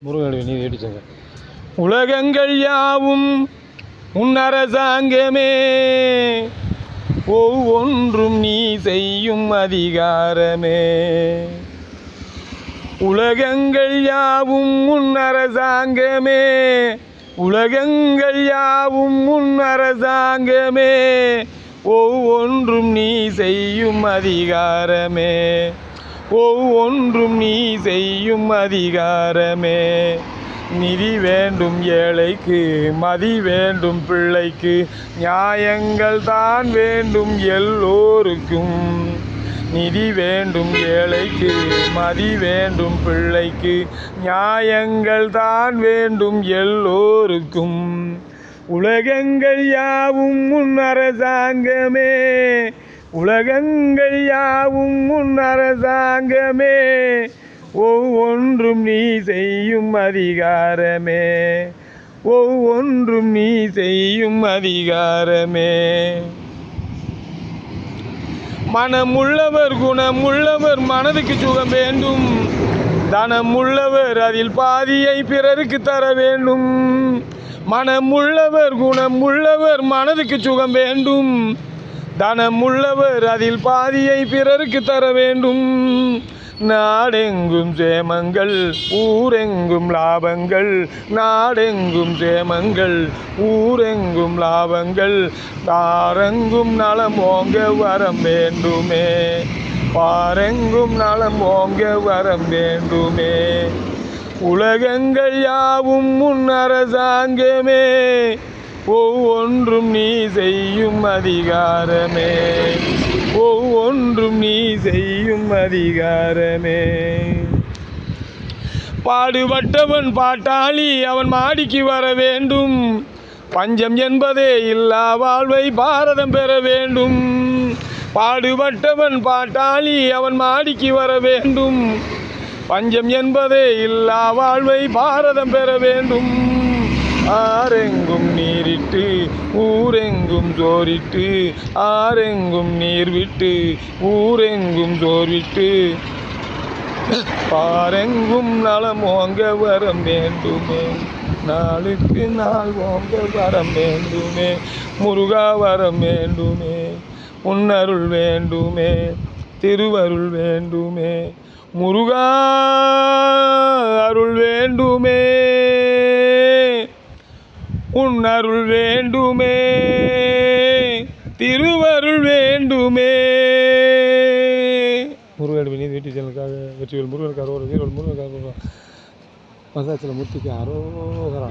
முருகனுடைய நீதி ஏடிச்சங்க. உலகங்கள் யாவும் உன் அரசாங்கமே, ஒவ்வொன்றும் நீ செய்யும் அதிகாரமே. உலகங்கள் யாவும் உன் அரசாங்கமே, உலகங்கள் யாவும் உன் அரசாங்கமே, ஒவ்வொன்றும் நீ செய்யும் அதிகாரமே, ஒவ்வொன்றும் நீ செய்யும் அதிகாரமே. நிதி வேண்டும் ஏழைக்கு, மதி வேண்டும் பிள்ளைக்கு, நியாயங்கள் தான் வேண்டும் எல்லோருக்கும். நிதி வேண்டும் ஏழைக்கு, மதி வேண்டும் பிள்ளைக்கு, நியாயங்கள் தான் வேண்டும் எல்லோருக்கும். உலகங்கள் யாவும் உன் அரசாங்கமே, உலகங்கள் யாவும் உன் அரசாங்கமே, ஒவ்வொன்றும் நீ செய்யும் அதிகாரமே, ஒவ்வொன்றும் நீ செய்யும் அதிகாரமே. மனமுள்ளவர் குணமுள்ளவர் மனதுக்கு சுகம் வேண்டும், தனமுள்ளவர் அதில் பாதியை பிறருக்கு தர வேண்டும். மனமுள்ளவர் குணமுள்ளவர் மனதுக்கு சுகம் வேண்டும், தனமுள்ளவர் அதில் பாதியை பிறருக்கு தர வேண்டும். நாடெங்கும் சேமங்கள் ஊரெங்கும் லாபங்கள், நாடெங்கும் சேமங்கள் ஊரெங்கும் லாபங்கள், பாரெங்கும் நலம் ஓங்க வரம் வேண்டுமே, பாரெங்கும் நலம் ஓங்க வரம் வேண்டுமே. உலகங்கள் யாவும் உன் அரசாங்கமே, ஒவ்வொன்றும் நீ செய்யும் அதிகாரமே, ஒவ்வொன்றும் நீ செய்யும் அதிகாரமே. பாடுபட்டவன் பாட்டாளி அவன் மாடிக்கு வர வேண்டும், பஞ்சம் என்பதே இல்லா வாழ்வை பாரதம் பெற வேண்டும். பாடுபட்டவன் பாட்டாளி அவன் மாடிக்கு வர வேண்டும், பஞ்சம் என்பதே இல்லா வாழ்வை பாரதம் பெற வேண்டும். ஆரெங்கும் நீரிட்டு ஊரெங்கும் சோரிட்டு, ஆரெங்கும் நீர் விட்டு ஊரெங்கும் சோர்விட்டு, பாரெங்கும் நலம் ஓங்க வரம் வேண்டுமே, நாளுக்கு நாள் ஓங்க வரம் வேண்டுமே. முருகா வரம் வேண்டுமே, உன்னருள் வேண்டுமே, திருவருள் வேண்டுமே. முருகா அருள் வேண்டுமே, உன் அருள் வேண்டுமே, திருவருள் வேண்டுமே. முருகனுடைய நீதி வீட்டு சேனலுக்காக வெற்றிவேல் முருகனுக்கு அரோகரா, வீரவேல் முருகனுக்கு அரோகரா, மசாச்சல மூர்த்திக்கு அரோகரா.